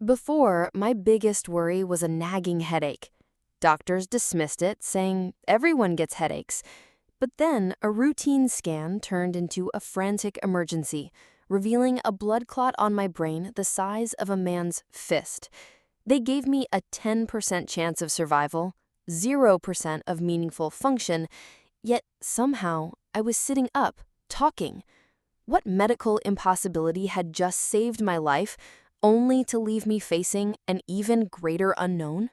Before, my biggest worry was a nagging headache. Doctors dismissed it, saying everyone gets headaches. But then, a routine scan turned into a frantic emergency, revealing a blood clot on my brain the size of a man's fist. They gave me a 10% chance of survival, 0% of meaningful function, yet somehow I was sitting up, talking. What medical impossibility had just saved my life, only to leave me facing an even greater unknown?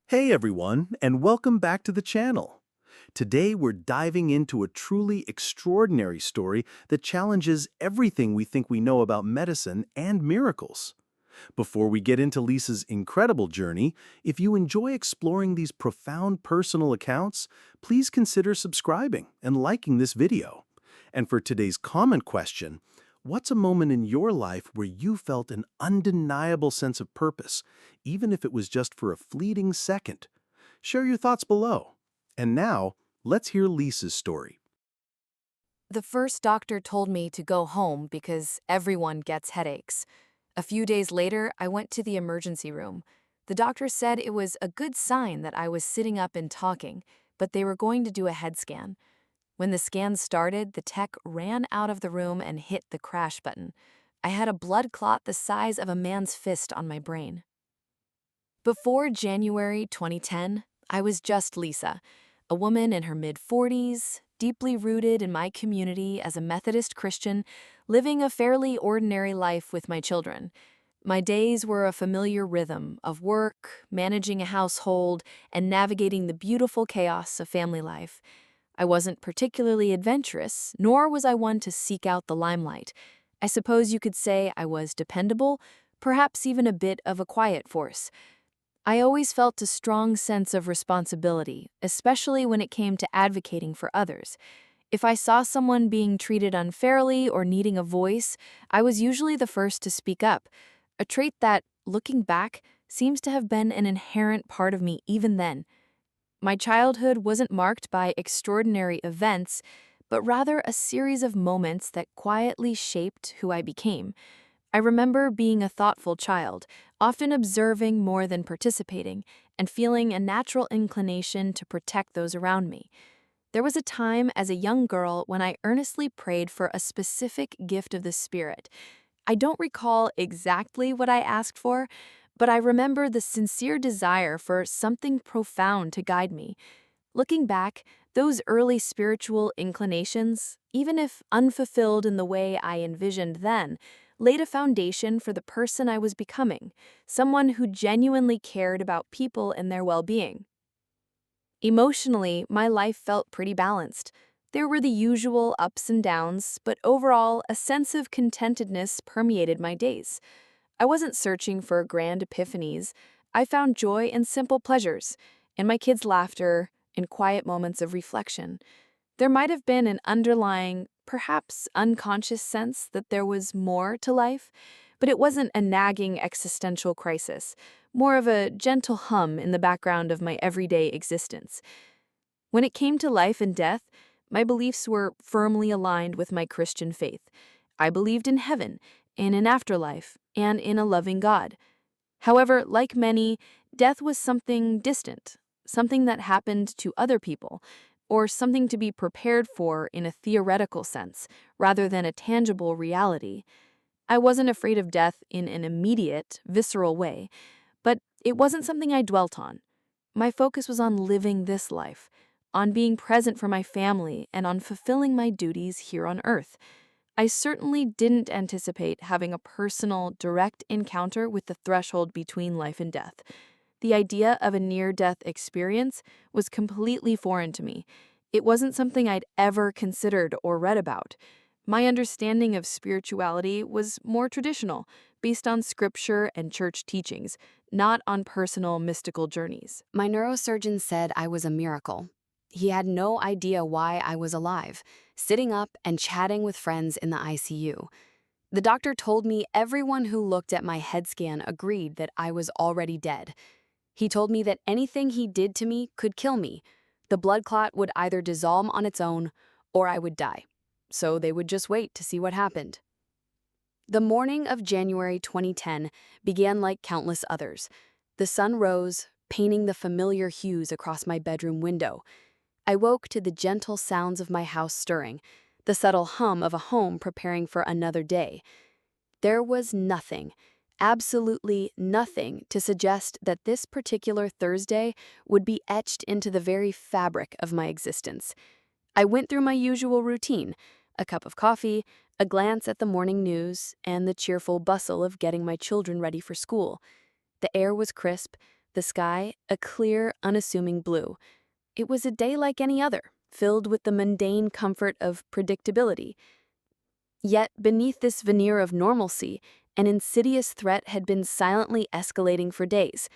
Hey everyone, and welcome back to the channel. Today we're diving into a truly extraordinary story that challenges everything we think we know about medicine and miracles. Before we get into Lisa's incredible journey, if you enjoy exploring these profound personal accounts, please consider subscribing and liking this video. And for today's common question, what's a moment in your life where you felt an undeniable sense of purpose, even if it was just for a fleeting second? Share your thoughts below. And now, let's hear Lisa's story. The first doctor told me to go home because everyone gets headaches. A few days later, I went to the emergency room. The doctor said it was a good sign that I was sitting up and talking, but they were going to do a head scan. When the scan started, the tech ran out of the room and hit the crash button. I had a blood clot the size of a man's fist on my brain. Before January 2010, I was just Lisa, a woman in her mid-40s, deeply rooted in my community as a Methodist Christian, living a fairly ordinary life with my children. My days were a familiar rhythm of work, managing a household, and navigating the beautiful chaos of family life. I wasn't particularly adventurous, nor was I one to seek out the limelight. I suppose you could say I was dependable, perhaps even a bit of a quiet force. I always felt a strong sense of responsibility, especially when it came to advocating for others. If I saw someone being treated unfairly or needing a voice, I was usually the first to speak up, a trait that, looking back, seems to have been an inherent part of me even then. My childhood wasn't marked by extraordinary events, but rather a series of moments that quietly shaped who I became. I remember being a thoughtful child, often observing more than participating, and feeling a natural inclination to protect those around me. There was a time as a young girl when I earnestly prayed for a specific gift of the Spirit. I don't recall exactly what I asked for, but I remember the sincere desire for something profound to guide me. Looking back, those early spiritual inclinations, even if unfulfilled in the way I envisioned then, laid a foundation for the person I was becoming, someone who genuinely cared about people and their well-being. Emotionally, my life felt pretty balanced. There were the usual ups and downs, but overall, a sense of contentedness permeated my days. I wasn't searching for grand epiphanies. I found joy in simple pleasures, in my kids' laughter, in quiet moments of reflection. There might have been an underlying, perhaps unconscious sense that there was more to life, but it wasn't a nagging existential crisis, more of a gentle hum in the background of my everyday existence. When it came to life and death, my beliefs were firmly aligned with my Christian faith. I believed in heaven, in an afterlife, and in a loving God. However, like many, death was something distant, something that happened to other people, or something to be prepared for in a theoretical sense, rather than a tangible reality. I wasn't afraid of death in an immediate, visceral way, but it wasn't something I dwelt on. My focus was on living this life, on being present for my family, and on fulfilling my duties here on Earth. I certainly didn't anticipate having a personal, direct encounter with the threshold between life and death. The idea of a near-death experience was completely foreign to me. It wasn't something I'd ever considered or read about. My understanding of spirituality was more traditional, based on scripture and church teachings, not on personal mystical journeys. My neurosurgeon said I was a miracle. He had no idea why I was alive, sitting up and chatting with friends in the ICU. The doctor told me everyone who looked at my head scan agreed that I was already dead. He told me that anything he did to me could kill me. The blood clot would either dissolve on its own or I would die. So they would just wait to see what happened. The morning of January 2010 began like countless others. The sun rose, painting the familiar hues across my bedroom window. I woke to the gentle sounds of my house stirring, the subtle hum of a home preparing for another day. There was nothing, absolutely nothing, to suggest that this particular Thursday would be etched into the very fabric of my existence. I went through my usual routine: a cup of coffee, a glance at the morning news, and the cheerful bustle of getting my children ready for school. The air was crisp, the sky a clear, unassuming blue. It was a day like any other, filled with the mundane comfort of predictability. Yet, beneath this veneer of normalcy, an insidious threat had been silently escalating for days.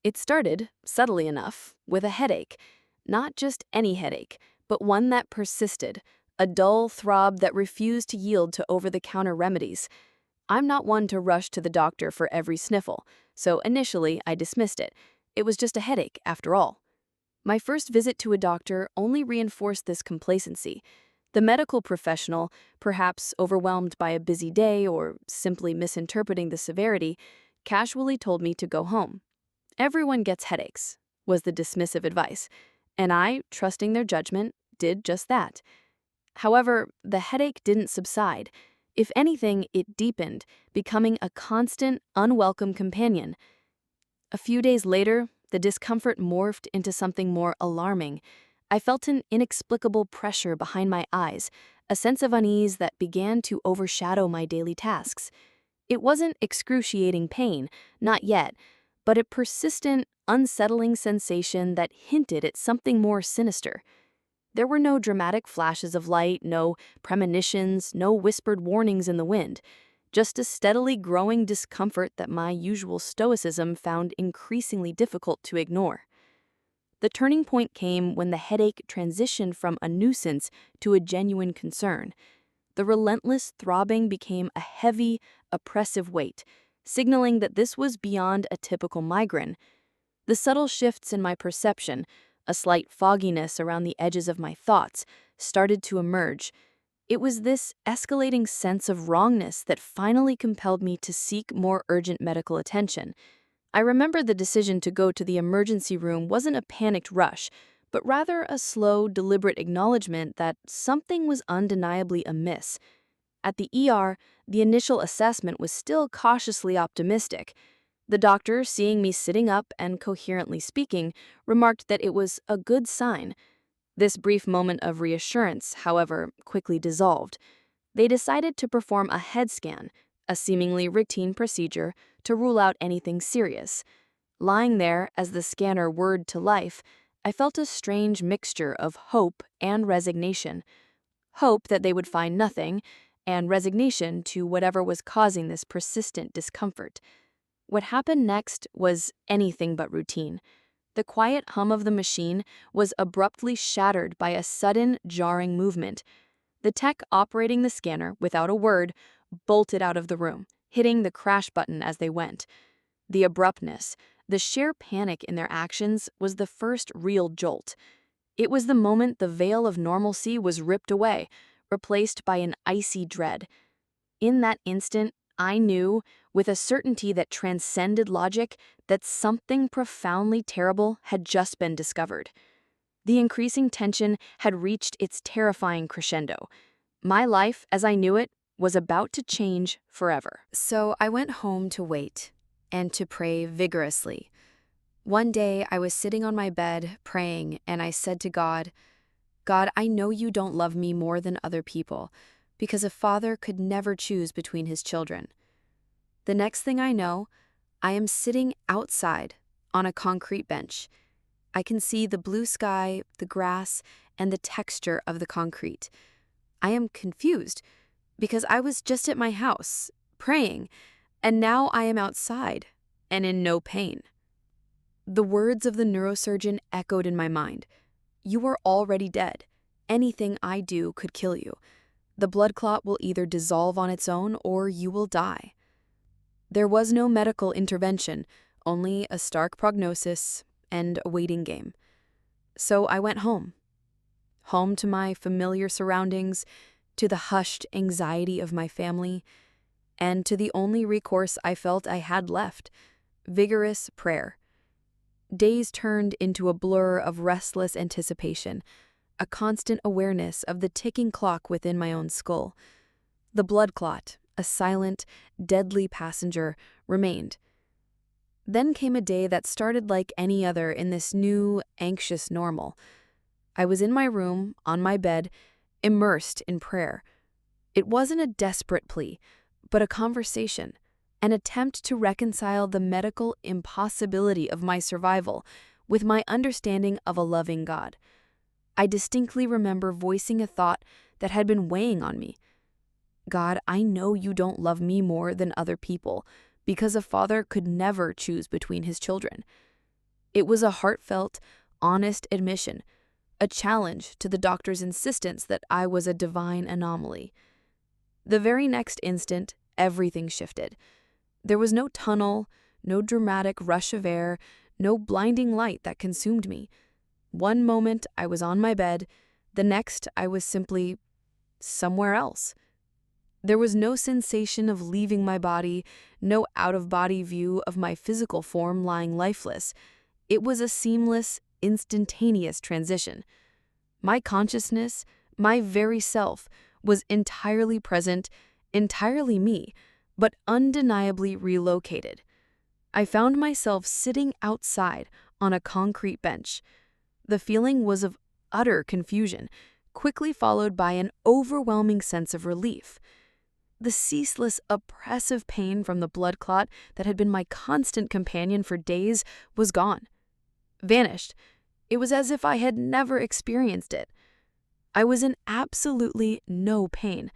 It started, subtly enough, with a headache. Not just any headache, but one that persisted, a dull throb that refused to yield to over-the-counter remedies. I'm not one to rush to the doctor for every sniffle, so initially I dismissed it. It was just a headache, after all. My first visit to a doctor only reinforced this complacency. The medical professional, perhaps overwhelmed by a busy day or simply misinterpreting the severity, casually told me to go home. "Everyone gets headaches," was the dismissive advice, and I, trusting their judgment, did just that. However, the headache didn't subside. If anything, it deepened, becoming a constant, unwelcome companion. A few days later, the discomfort morphed into something more alarming. I felt an inexplicable pressure behind my eyes, a sense of unease that began to overshadow my daily tasks. It wasn't excruciating pain, not yet, but a persistent, unsettling sensation that hinted at something more sinister. There were no dramatic flashes of light, no premonitions, no whispered warnings in the wind, just a steadily growing discomfort that my usual stoicism found increasingly difficult to ignore. The turning point came when the headache transitioned from a nuisance to a genuine concern. The relentless throbbing became a heavy, oppressive weight, signaling that this was beyond a typical migraine. The subtle shifts in my perception, a slight fogginess around the edges of my thoughts, started to emerge. It was this escalating sense of wrongness that finally compelled me to seek more urgent medical attention. I remember the decision to go to the emergency room wasn't a panicked rush, but rather a slow, deliberate acknowledgement that something was undeniably amiss. At the ER, the initial assessment was still cautiously optimistic. The doctor, seeing me sitting up and coherently speaking, remarked that it was a good sign. This brief moment of reassurance, however, quickly dissolved. They decided to perform a head scan, a seemingly routine procedure, to rule out anything serious. Lying there as the scanner whirred to life, I felt a strange mixture of hope and resignation. Hope that they would find nothing, and resignation to whatever was causing this persistent discomfort. What happened next was anything but routine. The quiet hum of the machine was abruptly shattered by a sudden, jarring movement. The tech operating the scanner, without a word, bolted out of the room, hitting the crash button as they went. The abruptness, the sheer panic in their actions was the first real jolt. It was the moment the veil of normalcy was ripped away, replaced by an icy dread. In that instant, I knew, with a certainty that transcended logic, that something profoundly terrible had just been discovered. The increasing tension had reached its terrifying crescendo. My life, as I knew it, was about to change forever. So I went home to wait and to pray vigorously. One day, I was sitting on my bed praying, and I said to God, "God, I know you don't love me more than other people, because a father could never choose between his children." The next thing I know, I am sitting outside on a concrete bench. I can see the blue sky, the grass, and the texture of the concrete. I am confused because I was just at my house, praying, and now I am outside and in no pain. The words of the neurosurgeon echoed in my mind. "You are already dead. Anything I do could kill you. The blood clot will either dissolve on its own or you will die." There was no medical intervention, only a stark prognosis and a waiting game. So I went home. Home to my familiar surroundings, to the hushed anxiety of my family. and to the only recourse I felt I had left: vigorous prayer. Days turned into a blur of restless anticipation, a constant awareness of the ticking clock within my own skull. The blood clot, a silent, deadly passenger, remained. Then came a day that started like any other in this new, anxious normal. I was in my room, on my bed, immersed in prayer. It wasn't a desperate plea, but a conversation, an attempt to reconcile the medical impossibility of my survival with my understanding of a loving God. I distinctly remember voicing a thought that had been weighing on me. God, I know you don't love me more than other people, because a father could never choose between his children. It was a heartfelt, honest admission, a challenge to the doctor's insistence that I was a divine anomaly. The very next instant, everything shifted. There was no tunnel, no dramatic rush of air, no blinding light that consumed me. One moment I was on my bed, the next I was simply somewhere else. There was no sensation of leaving my body, no out-of-body view of my physical form lying lifeless. It was a seamless, instantaneous transition. My consciousness, my very self, was entirely present, entirely me, but undeniably relocated. I found myself sitting outside on a concrete bench. The feeling was of utter confusion, quickly followed by an overwhelming sense of relief. The ceaseless, oppressive pain from the blood clot that had been my constant companion for days was gone, vanished. It was as if I had never experienced it. I was in absolutely no pain.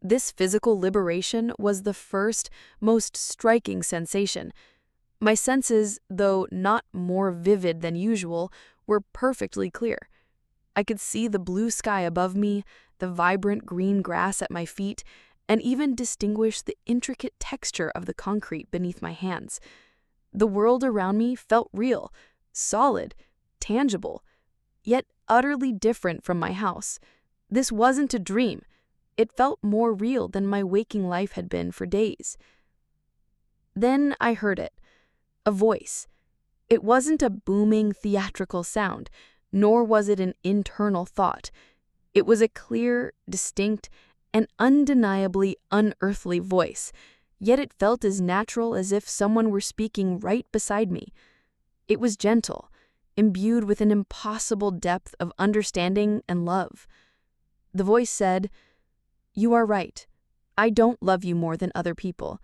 This physical liberation was the first, most striking sensation. My senses, though not more vivid than usual, were perfectly clear. I could see the blue sky above me, the vibrant green grass at my feet, and even distinguish the intricate texture of the concrete beneath my hands. The world around me felt real, solid, tangible, yet utterly different from my house. This wasn't a dream. It felt more real than my waking life had been for days. Then I heard it, a voice. It wasn't a booming theatrical sound, nor was it an internal thought. It was a clear, distinct, and undeniably unearthly voice, yet it felt as natural as if someone were speaking right beside me. It was gentle, imbued with an impossible depth of understanding and love. The voice said, "You are right. I don't love you more than other people.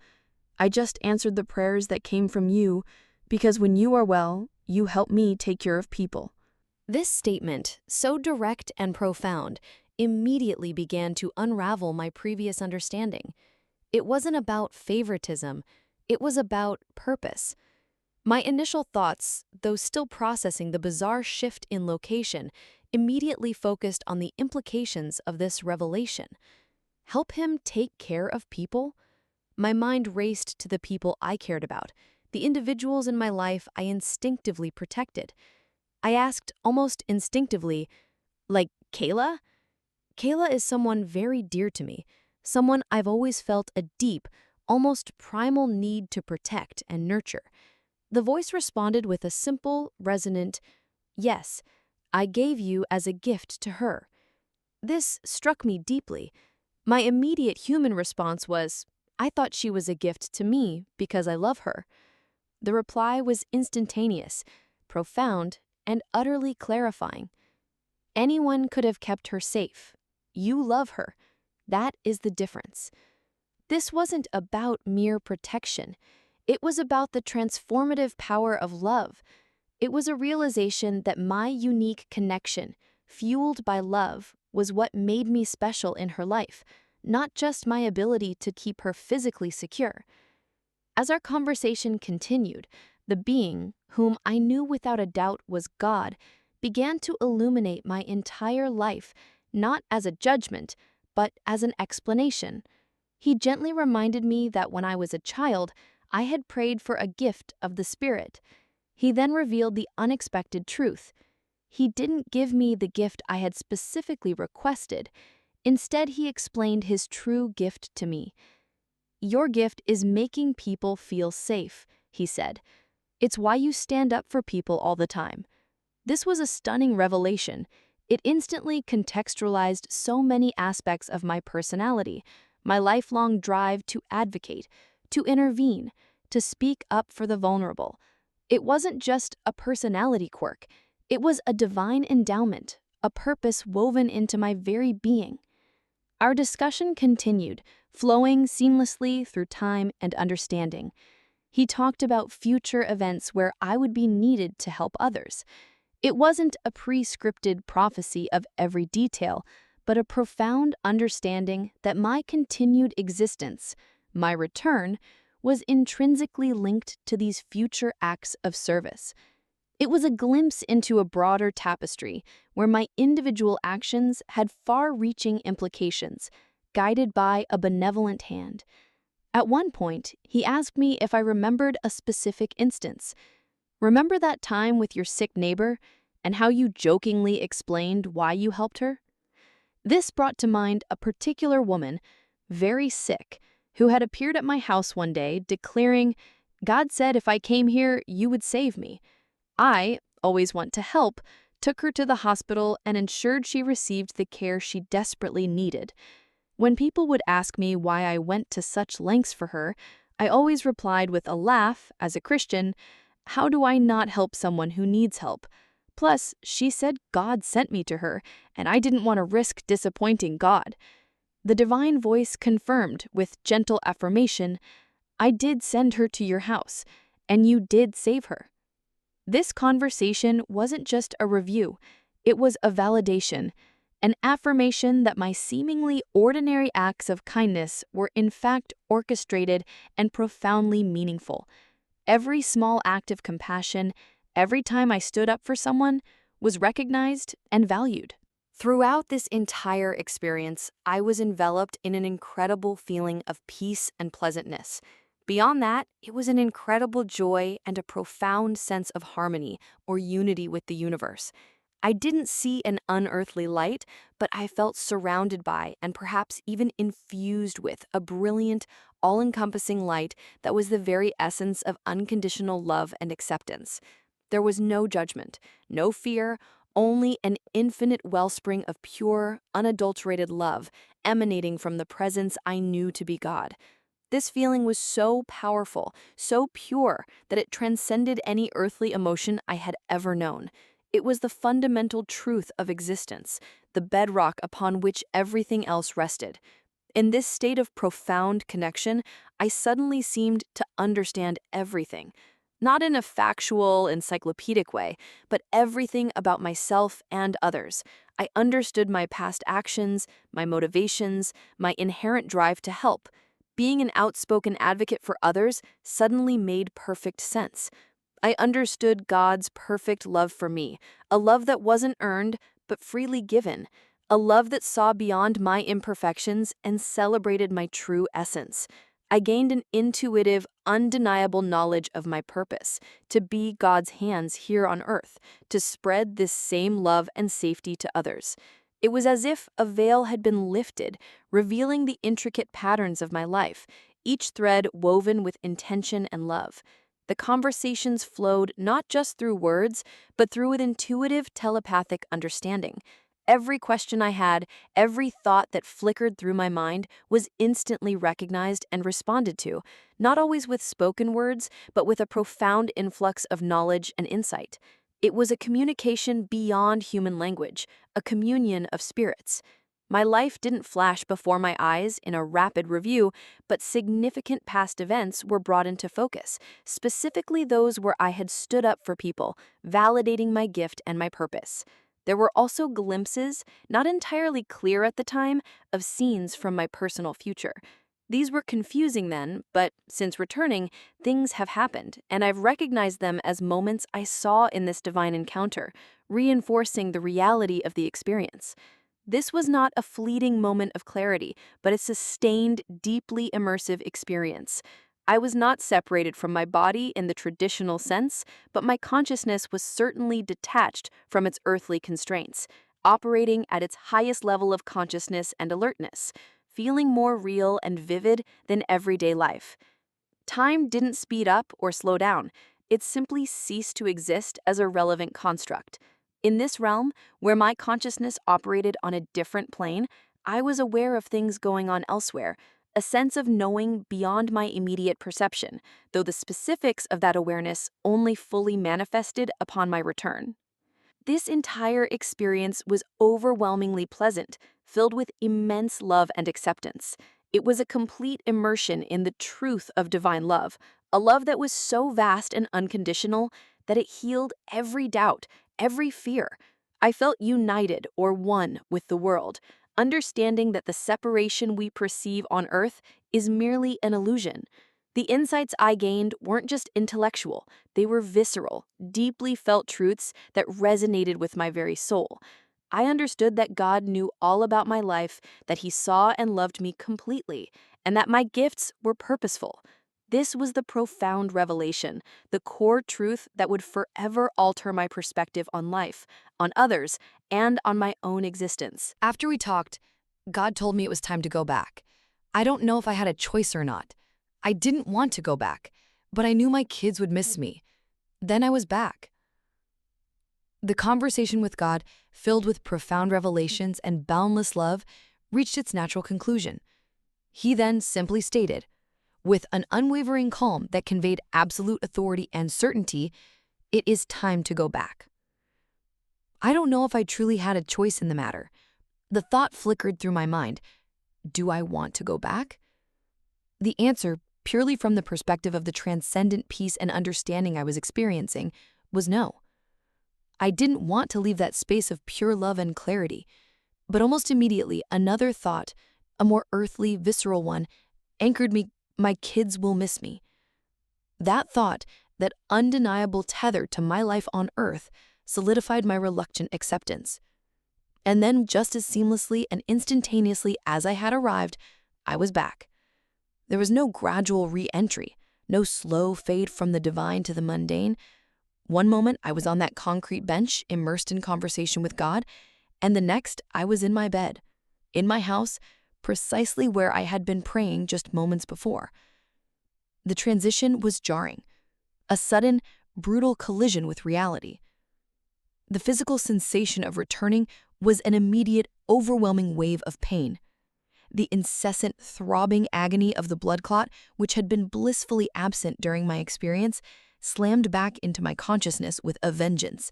I just answered the prayers that came from you, because when you are well, you help me take care of people." This statement, so direct and profound, immediately began to unravel my previous understanding. It wasn't about favoritism, it was about purpose. My initial thoughts, though still processing the bizarre shift in location, immediately focused on the implications of this revelation. Help him take care of people? My mind raced to the people I cared about, the individuals in my life I instinctively protected. I asked almost instinctively, like Kayla? Kayla is someone very dear to me, someone I've always felt a deep, almost primal need to protect and nurture. The voice responded with a simple, resonant, "Yes, I gave you as a gift to her." This struck me deeply. My immediate human response was, "I thought she was a gift to me because I love her." The reply was instantaneous, profound, and utterly clarifying. Anyone could have kept her safe. You love her. That is the difference. This wasn't about mere protection. It was about the transformative power of love. It was a realization that my unique connection, fueled by love, was what made me special in her life, not just my ability to keep her physically secure. As our conversation continued, the being, whom I knew without a doubt was God, began to illuminate my entire life, not as a judgment, but as an explanation. He gently reminded me that when I was a child, I had prayed for a gift of the Spirit. He then revealed the unexpected truth. He didn't give me the gift I had specifically requested. Instead, he explained his true gift to me. "Your gift is making people feel safe," he said. "It's why you stand up for people all the time." This was a stunning revelation. It instantly contextualized so many aspects of my personality, my lifelong drive to advocate, to intervene, to speak up for the vulnerable. It wasn't just a personality quirk, it was a divine endowment, a purpose woven into my very being. Our discussion continued, flowing seamlessly through time and understanding. He talked about future events where I would be needed to help others. It wasn't a pre-scripted prophecy of every detail, but a profound understanding that my continued existence, my return, was intrinsically linked to these future acts of service. It was a glimpse into a broader tapestry where my individual actions had far-reaching implications, guided by a benevolent hand. At one point, he asked me if I remembered a specific instance. "Remember that time with your sick neighbor and how you jokingly explained why you helped her?" This brought to mind a particular woman, very sick, who had appeared at my house one day declaring, "God said if I came here, you would save me." I, always want to help, took her to the hospital and ensured she received the care she desperately needed. When people would ask me why I went to such lengths for her, I always replied with a laugh, as a Christian, "How do I not help someone who needs help? Plus, she said God sent me to her, and I didn't want to risk disappointing God." The divine voice confirmed, with gentle affirmation, "I did send her to your house, and you did save her." This conversation wasn't just a review, it was a validation, an affirmation that my seemingly ordinary acts of kindness were in fact orchestrated and profoundly meaningful. Every small act of compassion, every time I stood up for someone, was recognized and valued. Throughout this entire experience, I was enveloped in an incredible feeling of peace and pleasantness. Beyond that, it was an incredible joy and a profound sense of harmony or unity with the universe. I didn't see an unearthly light, but I felt surrounded by and perhaps even infused with a brilliant, all-encompassing light that was the very essence of unconditional love and acceptance. There was no judgment, no fear, only an infinite wellspring of pure, unadulterated love emanating from the presence I knew to be God. This feeling was so powerful, so pure, that it transcended any earthly emotion I had ever known. It was the fundamental truth of existence, the bedrock upon which everything else rested. In this state of profound connection, I suddenly seemed to understand everything. Not in a factual, encyclopedic way, but everything about myself and others. I understood my past actions, my motivations, my inherent drive to help. Being an outspoken advocate for others suddenly made perfect sense. I understood God's perfect love for me, a love that wasn't earned, but freely given, a love that saw beyond my imperfections and celebrated my true essence. I gained an intuitive, undeniable knowledge of my purpose, to be God's hands here on earth, to spread this same love and safety to others. It was as if a veil had been lifted, revealing the intricate patterns of my life, each thread woven with intention and love. The conversations flowed not just through words, but through an intuitive telepathic understanding. Every question I had, every thought that flickered through my mind was instantly recognized and responded to, not always with spoken words, but with a profound influx of knowledge and insight. It was a communication beyond human language, a communion of spirits. My life didn't flash before my eyes in a rapid review, but significant past events were brought into focus, specifically those where I had stood up for people, validating my gift and my purpose. There were also glimpses, not entirely clear at the time, of scenes from my personal future. These were confusing then, but since returning, things have happened, and I've recognized them as moments I saw in this divine encounter, reinforcing the reality of the experience. This was not a fleeting moment of clarity, but a sustained, deeply immersive experience. I was not separated from my body in the traditional sense, but my consciousness was certainly detached from its earthly constraints, operating at its highest level of consciousness and alertness. feeling more real and vivid than everyday life. Time didn't speed up or slow down. It simply ceased to exist as a relevant construct. In this realm, where my consciousness operated on a different plane, I was aware of things going on elsewhere, a sense of knowing beyond my immediate perception, though the specifics of that awareness only fully manifested upon my return. This entire experience was overwhelmingly pleasant, filled with immense love and acceptance. It was a complete immersion in the truth of divine love, a love that was so vast and unconditional that it healed every doubt, every fear. I felt united or one with the world, understanding that the separation we perceive on earth is merely an illusion. The insights I gained weren't just intellectual, they were visceral, deeply felt truths that resonated with my very soul. I understood that God knew all about my life, that He saw and loved me completely, and that my gifts were purposeful. This was the profound revelation, the core truth that would forever alter my perspective on life, on others, and on my own existence. After we talked, God told me it was time to go back. I don't know if I had a choice or not. I didn't want to go back, but I knew my kids would miss me. Then I was back. The conversation with God, filled with profound revelations and boundless love, reached its natural conclusion. He then simply stated, with an unwavering calm that conveyed absolute authority and certainty, "It is time to go back." I don't know if I truly had a choice in the matter. The thought flickered through my mind, do I want to go back? The answer, purely from the perspective of the transcendent peace and understanding I was experiencing, was no. I didn't want to leave that space of pure love and clarity, but almost immediately another thought, a more earthly, visceral one, anchored me, my kids will miss me. That thought, that undeniable tether to my life on earth, solidified my reluctant acceptance. And then just as seamlessly and instantaneously as I had arrived, I was back. There was no gradual re-entry, no slow fade from the divine to the mundane. One moment I was on that concrete bench, immersed in conversation with God, and the next I was in my bed, in my house, precisely where I had been praying just moments before. The transition was jarring, a sudden, brutal collision with reality. The physical sensation of returning was an immediate, overwhelming wave of pain. The incessant, throbbing agony of the blood clot, which had been blissfully absent during my experience, slammed back into my consciousness with a vengeance.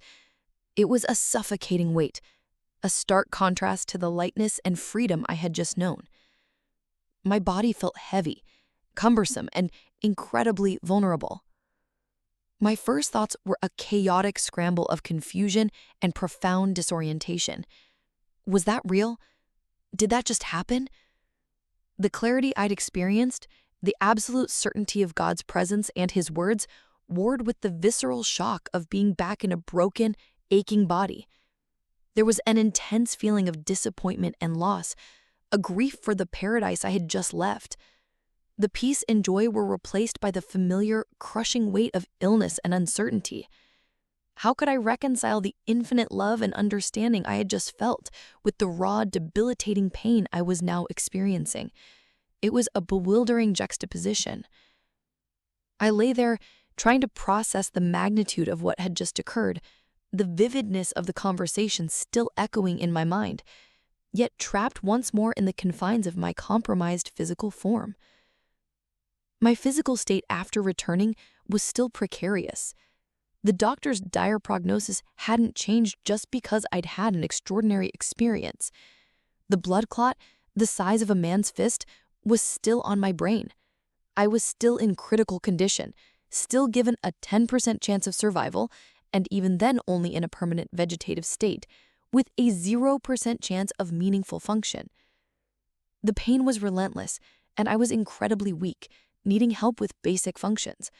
It was a suffocating weight, a stark contrast to the lightness and freedom I had just known. My body felt heavy, cumbersome, and incredibly vulnerable. My first thoughts were a chaotic scramble of confusion and profound disorientation. Was that real? Did that just happen? The clarity I'd experienced, the absolute certainty of God's presence and His words, warred with the visceral shock of being back in a broken, aching body. There was an intense feeling of disappointment and loss, a grief for the paradise I had just left. The peace and joy were replaced by the familiar, crushing weight of illness and uncertainty. How could I reconcile the infinite love and understanding I had just felt with the raw, debilitating pain I was now experiencing? It was a bewildering juxtaposition. I lay there, trying to process the magnitude of what had just occurred, the vividness of the conversation still echoing in my mind, yet trapped once more in the confines of my compromised physical form. My physical state after returning was still precarious. The doctor's dire prognosis hadn't changed just because I'd had an extraordinary experience. The blood clot, the size of a man's fist, was still on my brain. I was still in critical condition, still given a 10% chance of survival, and even then only in a permanent vegetative state, with a 0% chance of meaningful function. The pain was relentless, and I was incredibly weak, needing help with basic functions.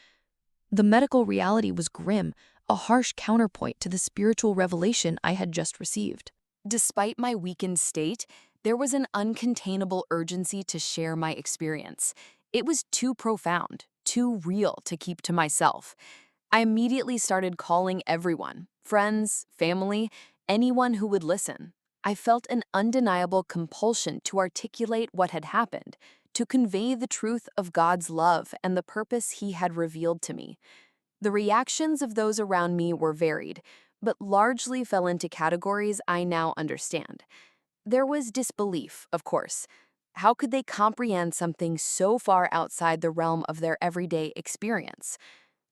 The medical reality was grim, a harsh counterpoint to the spiritual revelation I had just received. Despite my weakened state, there was an uncontainable urgency to share my experience. It was too profound, too real to keep to myself. I immediately started calling everyone, friends, family, anyone who would listen. I felt an undeniable compulsion to articulate what had happened, to convey the truth of God's love and the purpose He had revealed to me. The reactions of those around me were varied, but largely fell into categories I now understand. There was disbelief, of course. How could they comprehend something so far outside the realm of their everyday experience?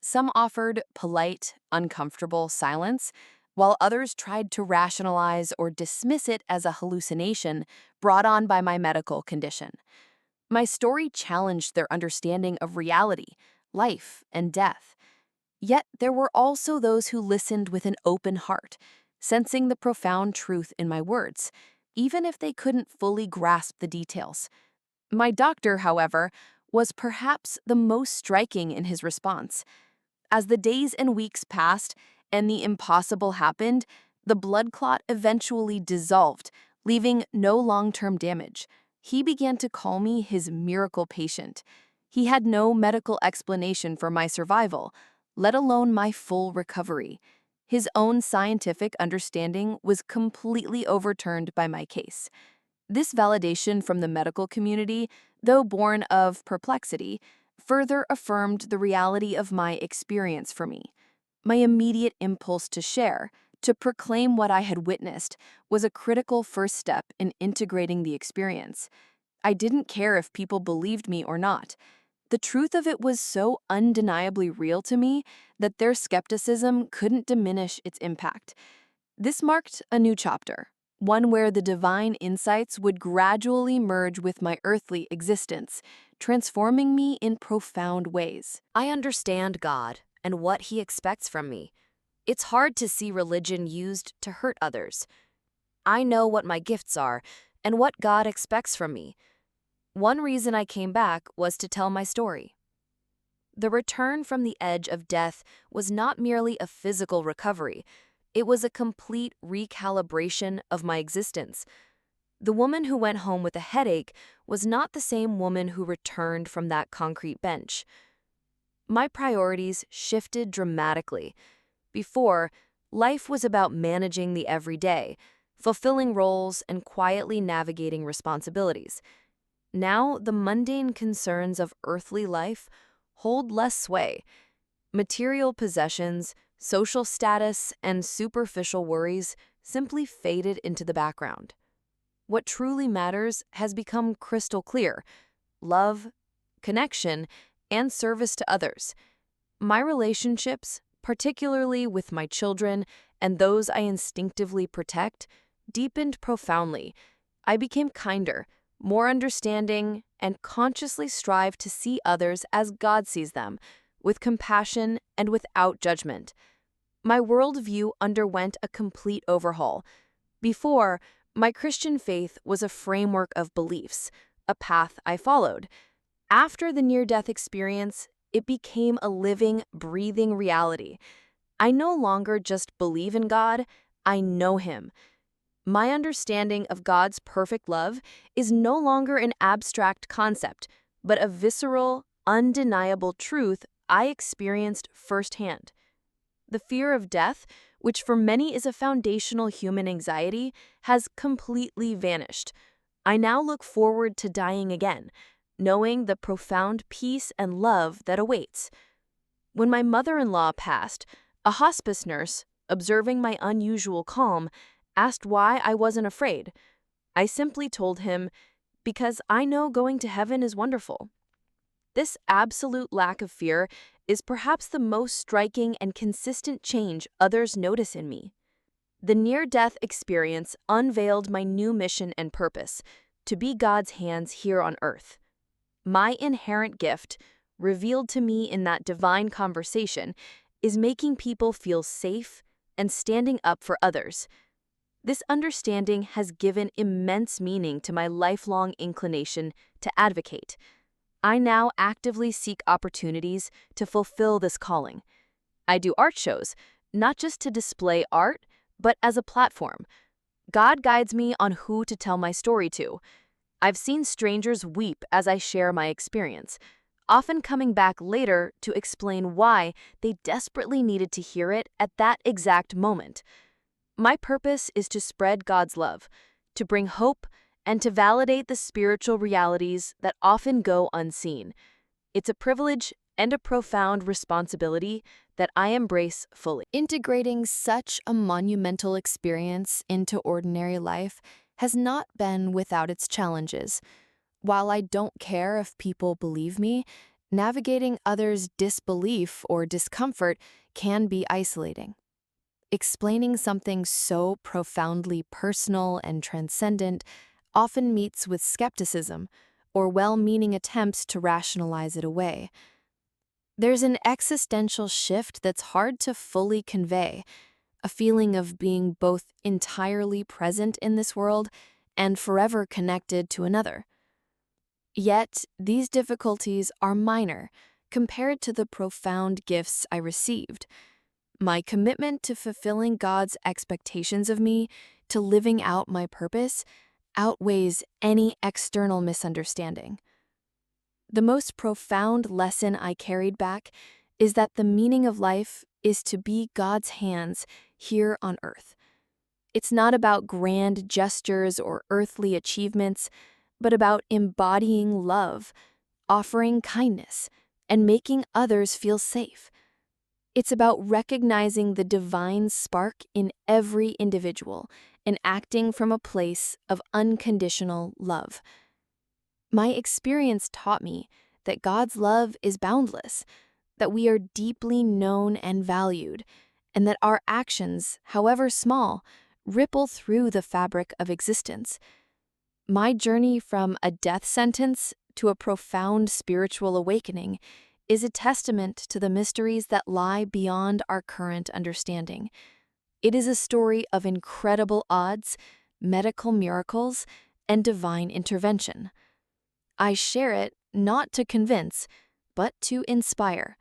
Some offered polite, uncomfortable silence, while others tried to rationalize or dismiss it as a hallucination brought on by my medical condition. My story challenged their understanding of reality, life, and death. Yet there were also those who listened with an open heart, sensing the profound truth in my words, even if they couldn't fully grasp the details. My doctor, however, was perhaps the most striking in his response. As the days and weeks passed and the impossible happened, the blood clot eventually dissolved, leaving no long-term damage. He began to call me his miracle patient. He had no medical explanation for my survival, let alone my full recovery. His own scientific understanding was completely overturned by my case. This validation from the medical community, though born of perplexity, further affirmed the reality of my experience for me. My immediate impulse to share, to proclaim what I had witnessed, was a critical first step in integrating the experience. I didn't care if people believed me or not. The truth of it was so undeniably real to me that their skepticism couldn't diminish its impact. This marked a new chapter, one where the divine insights would gradually merge with my earthly existence, transforming me in profound ways. I understand God and what He expects from me. It's hard to see religion used to hurt others. I know what my gifts are and what God expects from me. One reason I came back was to tell my story. The return from the edge of death was not merely a physical recovery. It was a complete recalibration of my existence. The woman who went home with a headache was not the same woman who returned from that concrete bench. My priorities shifted dramatically. Before, life was about managing the everyday, fulfilling roles, and quietly navigating responsibilities. Now, the mundane concerns of earthly life hold less sway. Material possessions, social status, and superficial worries simply faded into the background. What truly matters has become crystal clear: love, connection, and service to others. My relationships, particularly with my children and those I instinctively protect, deepened profoundly. I became kinder, more understanding, and consciously strive to see others as God sees them, with compassion and without judgment. My worldview underwent a complete overhaul. Before, my Christian faith was a framework of beliefs, a path I followed. After the near-death experience, it became a living, breathing reality. I no longer just believe in God, I know Him. My understanding of God's perfect love is no longer an abstract concept, but a visceral, undeniable truth I experienced firsthand. The fear of death, which for many is a foundational human anxiety, has completely vanished. I now look forward to dying again, knowing the profound peace and love that awaits. When my mother-in-law passed, a hospice nurse, observing my unusual calm, asked why I wasn't afraid. I simply told him, "Because I know going to heaven is wonderful." This absolute lack of fear is perhaps the most striking and consistent change others notice in me. The near-death experience unveiled my new mission and purpose: to be God's hands here on earth. My inherent gift, revealed to me in that divine conversation, is making people feel safe and standing up for others. This understanding has given immense meaning to my lifelong inclination to advocate. I now actively seek opportunities to fulfill this calling. I do art shows, not just to display art, but as a platform. God guides me on who to tell my story to. I've seen strangers weep as I share my experience, often coming back later to explain why they desperately needed to hear it at that exact moment. My purpose is to spread God's love, to bring hope, and to validate the spiritual realities that often go unseen. It's a privilege and a profound responsibility that I embrace fully. Integrating such a monumental experience into ordinary life has not been without its challenges. While I don't care if people believe me, navigating others' disbelief or discomfort can be isolating. Explaining something so profoundly personal and transcendent often meets with skepticism or well-meaning attempts to rationalize it away. There's an existential shift that's hard to fully convey, a feeling of being both entirely present in this world and forever connected to another. Yet, these difficulties are minor compared to the profound gifts I received. My commitment to fulfilling God's expectations of me, to living out my purpose, outweighs any external misunderstanding. The most profound lesson I carried back is that the meaning of life is to be God's hands here on earth. It's not about grand gestures or earthly achievements, but about embodying love, offering kindness, and making others feel safe. It's about recognizing the divine spark in every individual and acting from a place of unconditional love. My experience taught me that God's love is boundless, that we are deeply known and valued, and that our actions, however small, ripple through the fabric of existence. My journey from a death sentence to a profound spiritual awakening is a testament to the mysteries that lie beyond our current understanding. It is a story of incredible odds, medical miracles, and divine intervention. I share it not to convince, but to inspire,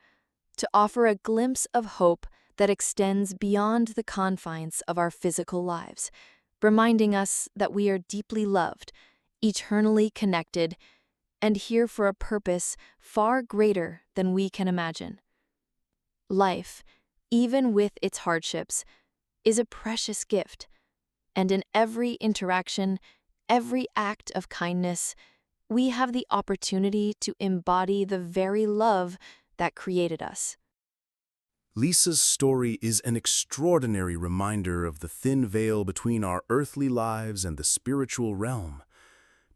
to offer a glimpse of hope that extends beyond the confines of our physical lives, reminding us that we are deeply loved, eternally connected, and here for a purpose far greater than we can imagine. Life, even with its hardships, is a precious gift, and in every interaction, every act of kindness, we have the opportunity to embody the very love that created us. Lisa's story is an extraordinary reminder of the thin veil between our earthly lives and the spiritual realm.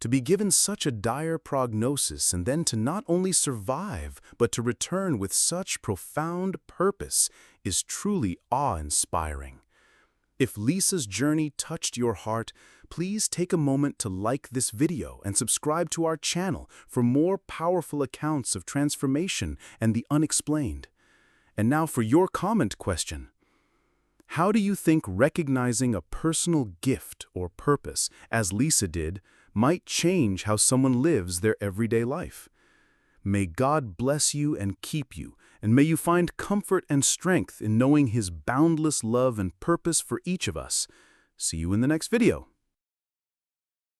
To be given such a dire prognosis and then to not only survive, but to return with such profound purpose is truly awe-inspiring. If Lisa's journey touched your heart, please take a moment to like this video and subscribe to our channel for more powerful accounts of transformation and the unexplained. And now for your comment question. How do you think recognizing a personal gift or purpose, as Lisa did, might change how someone lives their everyday life? May God bless you and keep you, and may you find comfort and strength in knowing His boundless love and purpose for each of us. See you in the next video.